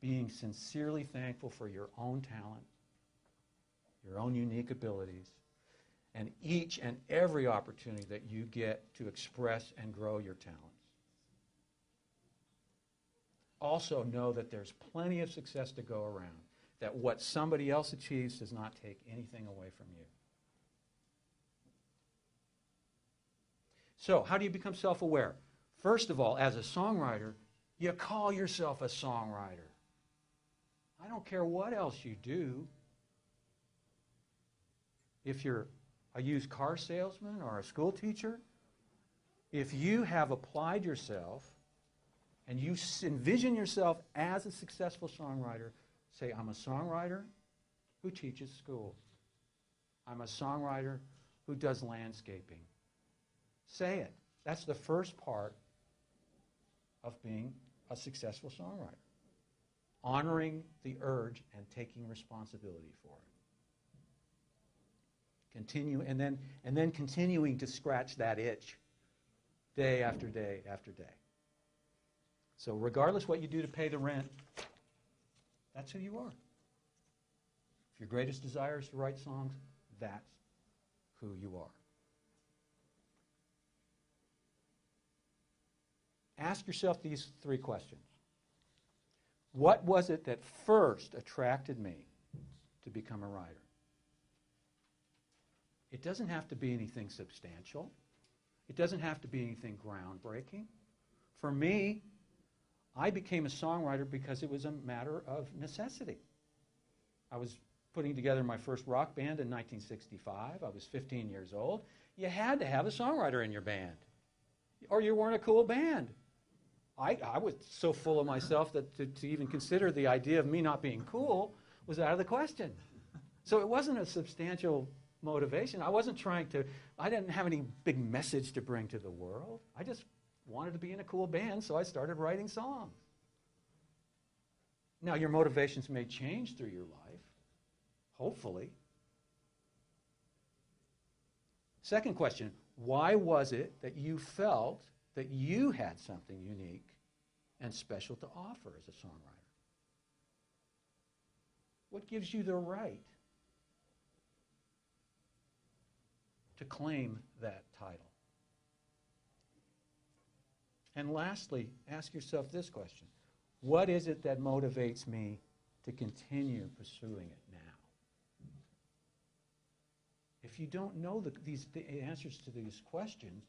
being sincerely thankful for your own talent, your own unique abilities, and each and every opportunity that you get to express and grow your talents. Also know that there's plenty of success to go around, that what somebody else achieves does not take anything away from you. So, how do you become self-aware? First of all, as a songwriter, you call yourself a songwriter. I don't care what else you do. If you're a used car salesman or a school teacher, if you have applied yourself and you envision yourself as a successful songwriter, say, I'm a songwriter who teaches schools. I'm a songwriter who does landscaping. Say it. That's the first part of being a successful songwriter. Honoring the urge and taking responsibility for it. Continue, and then continuing to scratch that itch day after day after day. So regardless what you do to pay the rent, that's who you are. If your greatest desire is to write songs, that's who you are. Ask yourself these three questions. What was it that first attracted me to become a writer? It doesn't have to be anything substantial. It doesn't have to be anything groundbreaking. For me, I became a songwriter because it was a matter of necessity. I was putting together my first rock band in 1965. I was 15 years old. You had to have a songwriter in your band, or you weren't a cool band. I was so full of myself that to even consider the idea of me not being cool was out of the question. So it wasn't a substantial motivation. I didn't have any big message to bring to the world. I just wanted to be in a cool band, so I started writing songs. Now, your motivations may change through your life, hopefully. Second question, why was it that you felt that you had something unique and special to offer as a songwriter? What gives you the right to claim that title? And lastly, ask yourself this question. What is it that motivates me to continue pursuing it now? If you don't know the answers to these questions,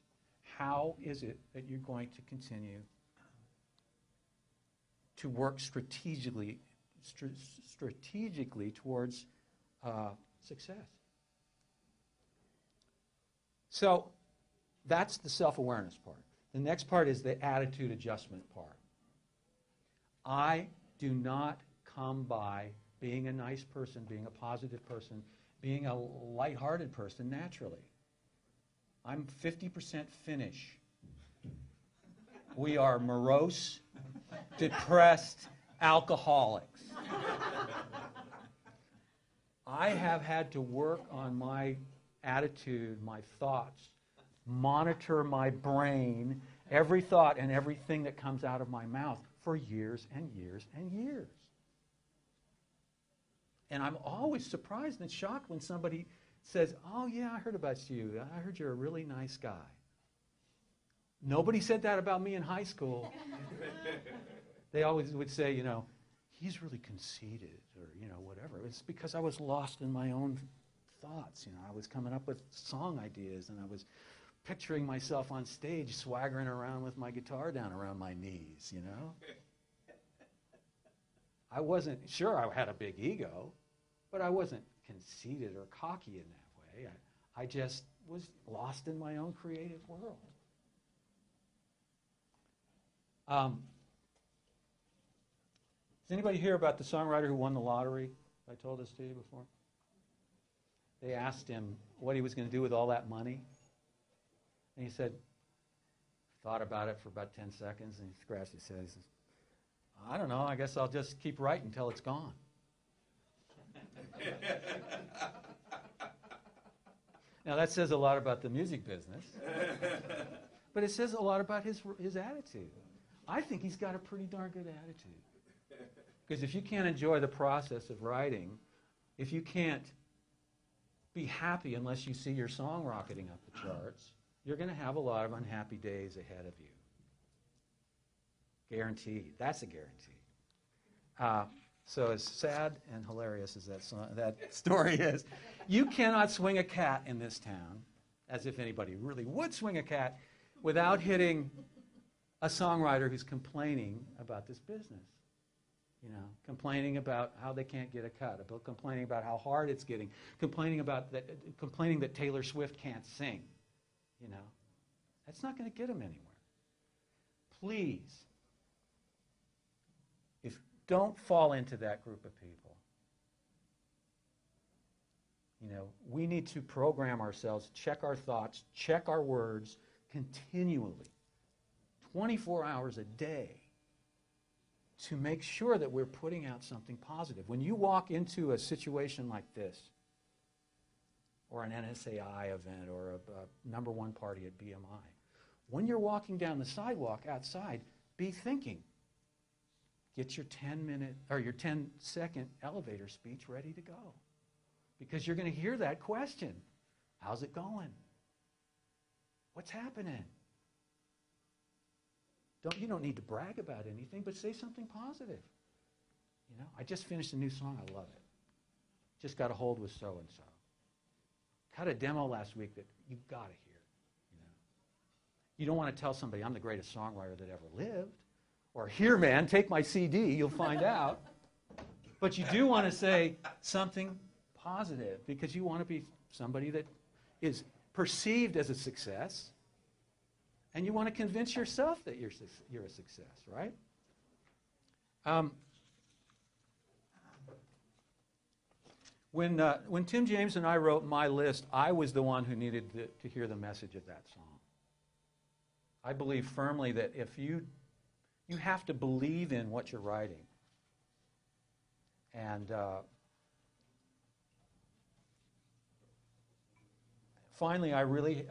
how is it that you're going to continue to work strategically towards success? So that's the self-awareness part. The next part is the attitude adjustment part. I do not come by being a nice person, being a positive person, being a lighthearted person naturally. I'm 50% Finnish. We are morose, depressed alcoholics. I have had to work on my attitude, my thoughts, monitor my brain, every thought and everything that comes out of my mouth for years and years and years. And I'm always surprised and shocked when somebody says, oh yeah, I heard about you. I heard you're a really nice guy. Nobody said that about me in high school. They always would say, he's really conceited or, whatever. It's because I was lost in my own thoughts. I was coming up with song ideas and I was picturing myself on stage swaggering around with my guitar down around my knees, I wasn't, sure I had a big ego, but I wasn't conceited or cocky in that way. I just was lost in my own creative world. Does anybody hear about the songwriter who won the lottery? I told this to you before. They asked him what he was going to do with all that money. And he said, thought about it for about 10 seconds, and he scratched his head. He says, I don't know, I guess I'll just keep writing until it's gone. Now that says a lot about the music business, but it says a lot about his attitude. I think he's got a pretty darn good attitude. Because if you can't enjoy the process of writing, if you can't be happy unless you see your song rocketing up the charts, you're going to have a lot of unhappy days ahead of you. Guaranteed. That's a guarantee. So as sad and hilarious as that story is, you cannot swing a cat in this town, as if anybody really would swing a cat, without hitting a songwriter who's complaining about this business. You know, complaining about how they can't get a cut, about complaining about how hard it's getting, complaining that Taylor Swift can't sing. You know, that's not going to get them anywhere. Please, don't fall into that group of people. You know, we need to program ourselves, check our thoughts, check our words continually, 24 hours a day, to make sure that we're putting out something positive. When you walk into a situation like this, or an NSAI event, or a number one party at BMI, when you're walking down the sidewalk outside, be thinking, get your 10-minute or your 10-second elevator speech ready to go. Because you're going to hear that question. How's it going? What's happening? You don't need to brag about anything, but say something positive. You know, I just finished a new song. I love it. Just got a hold with so-and-so. Cut a demo last week that you've got to hear. You know, you don't want to tell somebody I'm the greatest songwriter that ever lived. Or, here, man, take my CD, you'll find out. But you do want to say something positive because you want to be somebody that is perceived as a success, and you want to convince yourself that you're a success, right? When Tim James and I wrote My List, I was the one who needed to hear the message of that song. I believe firmly that if you have to believe in what you're writing. And finally, I really,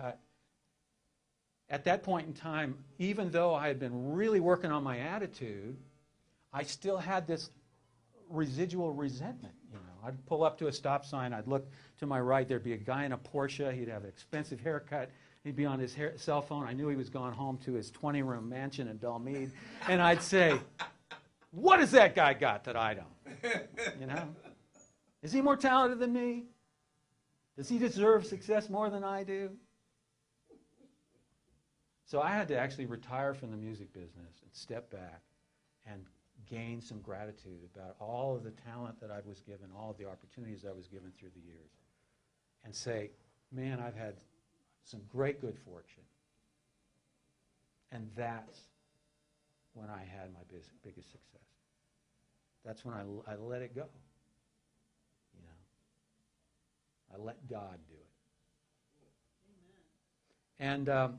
at that point in time, even though I had been really working on my attitude, I still had this residual resentment. You know, I'd pull up to a stop sign, I'd look to my right, there'd be a guy in a Porsche, he'd have an expensive haircut, he'd be on his cell phone. I knew he was gone home to his 20-room mansion in Belmead. And I'd say, what has that guy got that I don't? You know? Is he more talented than me? Does he deserve success more than I do? So I had to actually retire from the music business and step back and gain some gratitude about all of the talent that I was given, all of the opportunities I was given through the years, and say, man, I've had some great good fortune. And that's when I had my biggest success. That's when I let it go. You know, I let God do it. Amen. And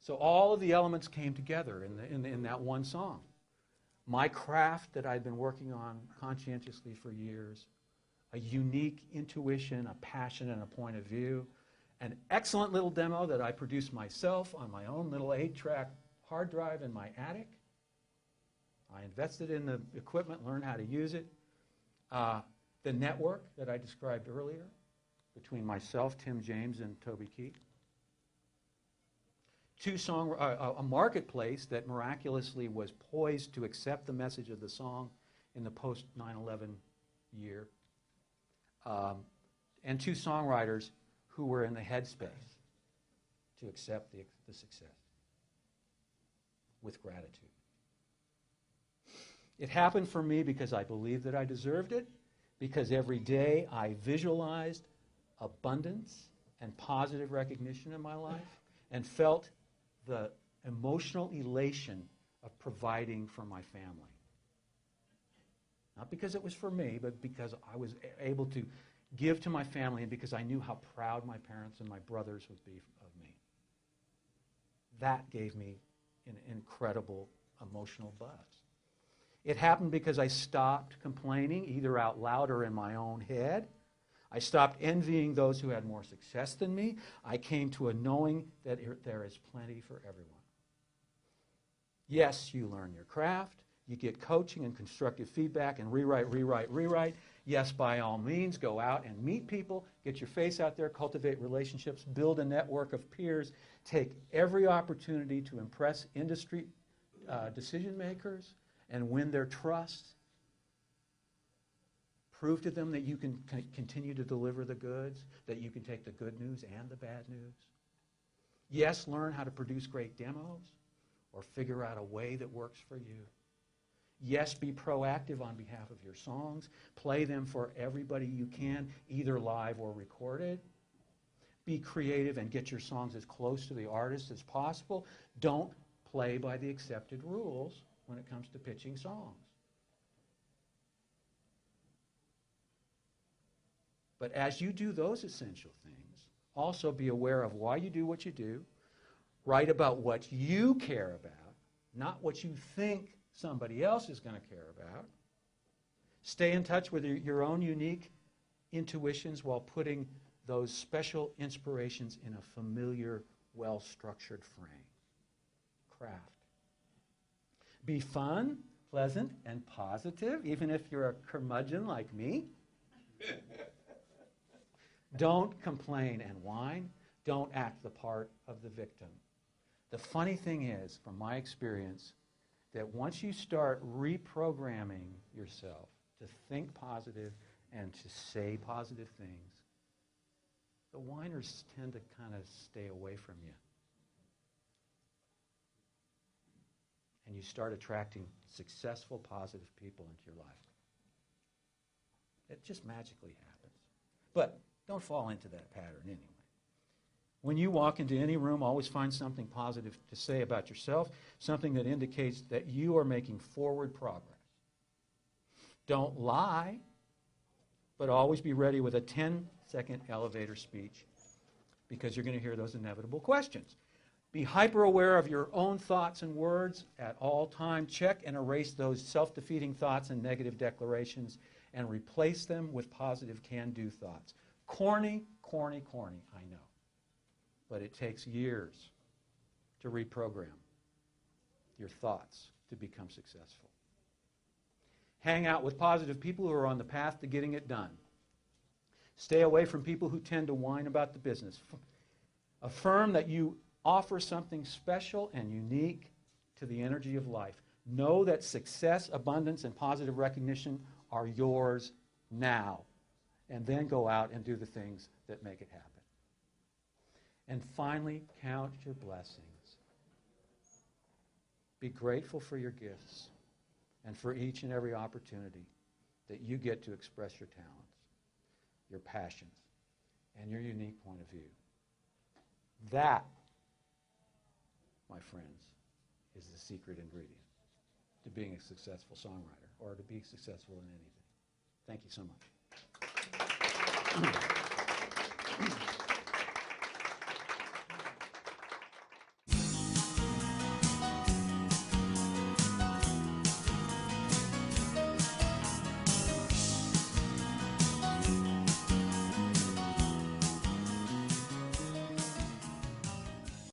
so all of the elements came together in that one song. My craft that I'd been working on conscientiously for years, a unique intuition, a passion, and a point of view, an excellent little demo that I produced myself on my own little 8-track hard drive in my attic. I invested in the equipment, learned how to use it. The network that I described earlier between myself, Tim James, and Toby Keith. A marketplace that miraculously was poised to accept the message of the song in the post-9/11 year. And 2 songwriters who were in the headspace to accept the success with gratitude. It happened for me because I believed that I deserved it, because every day I visualized abundance and positive recognition in my life and felt the emotional elation of providing for my family. Not because it was for me, but because I was able to give to my family and because I knew how proud my parents and my brothers would be of me. That gave me an incredible emotional buzz. It happened because I stopped complaining, either out loud or in my own head. I stopped envying those who had more success than me. I came to a knowing that there is plenty for everyone. Yes, you learn your craft. You get coaching and constructive feedback and rewrite. Yes, by all means, go out and meet people, get your face out there, cultivate relationships, build a network of peers, take every opportunity to impress industry decision makers and win their trust. Prove to them that you can continue to deliver the goods, that you can take the good news and the bad news. Yes, learn how to produce great demos or figure out a way that works for you. Yes, be proactive on behalf of your songs. Play them for everybody you can, either live or recorded. Be creative and get your songs as close to the artist as possible. Don't play by the accepted rules when it comes to pitching songs. But as you do those essential things, also be aware of why you do what you do. Write about what you care about, not what you think somebody else is going to care about. Stay in touch with your own unique intuitions while putting those special inspirations in a familiar, well-structured frame. Craft. Be fun, pleasant, and positive, even if you're a curmudgeon like me. Don't complain and whine. Don't act the part of the victim. The funny thing is, from my experience, that once you start reprogramming yourself to think positive and to say positive things, the whiners tend to kind of stay away from you. And you start attracting successful, positive people into your life. It just magically happens. But don't fall into that pattern anyway. When you walk into any room, always find something positive to say about yourself, something that indicates that you are making forward progress. Don't lie, but always be ready with a 10-second elevator speech because you're going to hear those inevitable questions. Be hyper-aware of your own thoughts and words at all times. Check and erase those self-defeating thoughts and negative declarations and replace them with positive can-do thoughts. Corny, corny, corny, I know. But it takes years to reprogram your thoughts to become successful. Hang out with positive people who are on the path to getting it done. Stay away from people who tend to whine about the business. Affirm that you offer something special and unique to the energy of life. Know that success, abundance, and positive recognition are yours now. And then go out and do the things that make it happen. And finally, count your blessings. Be grateful for your gifts and for each and every opportunity that you get to express your talents, your passions, and your unique point of view. That, my friends, is the secret ingredient to being a successful songwriter or to be successful in anything. Thank you so much.